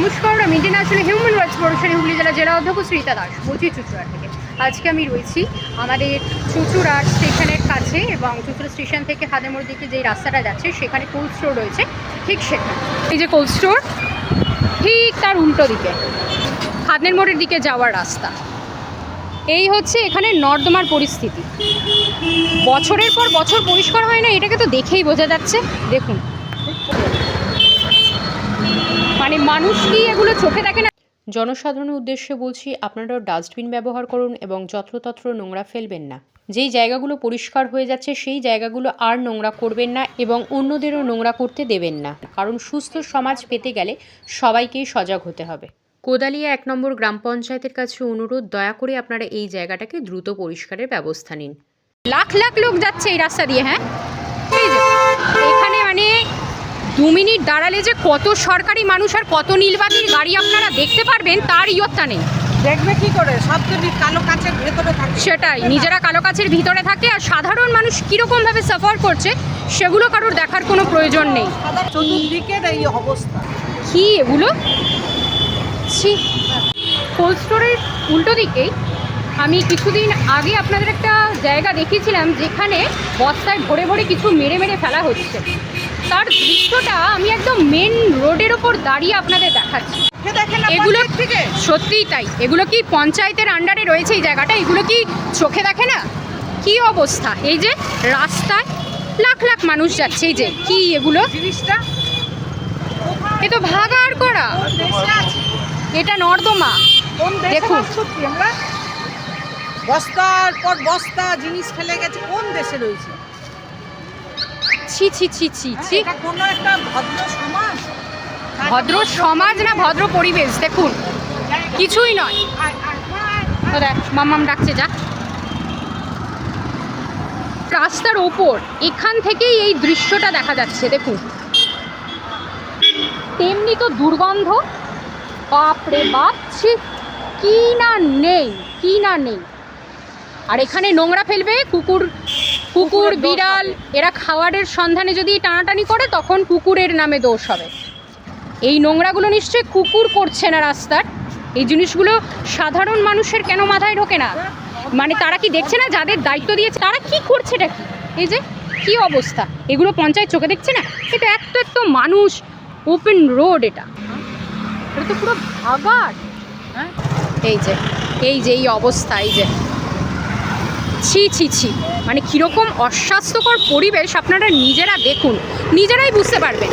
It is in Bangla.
নমস্কার, আমি international human rights foundation Hooghly জেলা অধ্যক্ষ শ্রীতা দাস বলছি চুঁচুড়া থেকে। আজকে আমি রয়েছি আমাদের চুঁচুড়া স্টেশনের কাছে, এবং চুঁচুড়া স্টেশন থেকে হাদেমোড় দিকে যেই রাস্তাটা যাচ্ছে সেখানে কোল্ড স্টোর রয়েছে, ঠিক সেখানে। এই যে কোল্ড স্টোর, ঠিক তার উল্টো দিকে হাদের মোড়ের দিকে যাওয়ার রাস্তা। এই হচ্ছে এখানে নর্দমার পরিস্থিতি। বছরের পর বছর পরিষ্কার হয় না, এটাকে তো দেখেই বোঝা যাচ্ছে। দেখুন, মানে মানুষ কি এগুলো চোখে দেখে না? জনসাধারণের উদ্দেশ্যে বলছি, আপনারাও ডাস্টবিন ব্যবহার করুন এবং যত্রতত্র নোংরা ফেলবেন না। যেই জায়গাগুলো পরিষ্কার হয়ে যাচ্ছে সেই জায়গাগুলো আর নোংরা করবেন না এবং অন্যদেরও নোংরা করতে দেবেন না, কারণ সুস্থ সমাজ পেতে গেলে সবাইকেই সজাগ হতে হবে। কোদালিয়া 1 নম্বর গ্রাম পঞ্চায়েতের কাছে অনুরোধ, দয়া করে আপনারা এই জায়গাটাকে দ্রুত পরিষ্কারের ব্যবস্থা নিন। লাখ লাখ লোক যাচ্ছে এই রাস্তা দিয়ে। হ্যাঁ, এই যে এখানে মানে 2 মিনিট দাঁড়ালে যে কত সরকারি মানুষ আর কত নীলবাতির গাড়ি আপনারা দেখতে পারবেন তার ইয়ত্তা নেই। দেখবে কি করে? সব তো কালো কাচের ভেতরে থাকে। সেটাই, নিজেরা কালো কাচের ভিতরে থাকে, আর সাধারণ মানুষ কীরকমভাবে সাফার করছে সেগুলো কারোর দেখার কোনো প্রয়োজন নেই। চতুর্দিকের এই অবস্থা। কি এগুলো? কোল্ড স্টোরের উল্টো দিকেই আমি কিছুদিন আগে আপনাদের একটা জায়গা দেখিয়েছিলাম যেখানে বস্তায় ভরে ভরে কিছু মেরে মেরে ফেলা হচ্ছে। তার দৃশ্যটা আমি একদম মেন রোডের ওপর দাঁড়িয়ে আপনাদের দেখাচ্ছি। এগুলো সত্যিই তাই। এগুলো কি পঞ্চায়েতের আন্ডারে রয়েছে এই জায়গাটা? এগুলো কি চোখে দেখে না? কি অবস্থা! এই যে রাস্তায় লাখ লাখ মানুষ যাচ্ছে, এই যে কি এগুলো জিনিসটা, এ তো ভাগাড় করা। এটা নর্দমা। দেখুন, বস্তার পর বস্তা জিনিস ফেলে গেছে। কোন দেশে রয়েছে? ছি ছি ছি ছি ছি। এটা কোনো একটা ভদ্র সমাজ? ভদ্র সমাজ না ভদ্র পরিবেশ? দেখুন, কিছুই নয়। ও দেখ, মাম্মাম ডাকছে, যা। রাস্তার ওপর এখান থেকেই এই দৃশ্যটা দেখা যাচ্ছে। দেখুন, তেমনি তো দুর্গন্ধ, বাপরে বাপ, ছি, কি না নেই, কি না নেই। আর এখানে নোংরা ফেলবে কুকুর বিড়াল, এরা খাবারের সন্ধানে যদি টানাটানি করে তখন কুকুরের নামে দোষ হবে। এই নোংরাগুলো নিশ্চয়ই কুকুর করছে না রাস্তার। এই জিনিসগুলো সাধারণ মানুষের কেন মাথায় ঢোকে না? মানে তারা কি দেখছে না যাদের দায়িত্ব দিয়েছে তারা কি করছে? এটা কি? এই যে কি অবস্থা! এগুলো পঞ্চায়েত চোখে দেখছে না? এটা একটা মানুষ, ওপেন রোড, এটা তো পুরো ভাগাড়। হ্যাঁ, এই যে এই অবস্থা, এই যে ছি ছি ছি। মানে কীরকম অস্বাস্থ্যকর পরিবেশ আপনারা নিজেরা দেখুন, নিজেরাই বুঝতে পারবেন।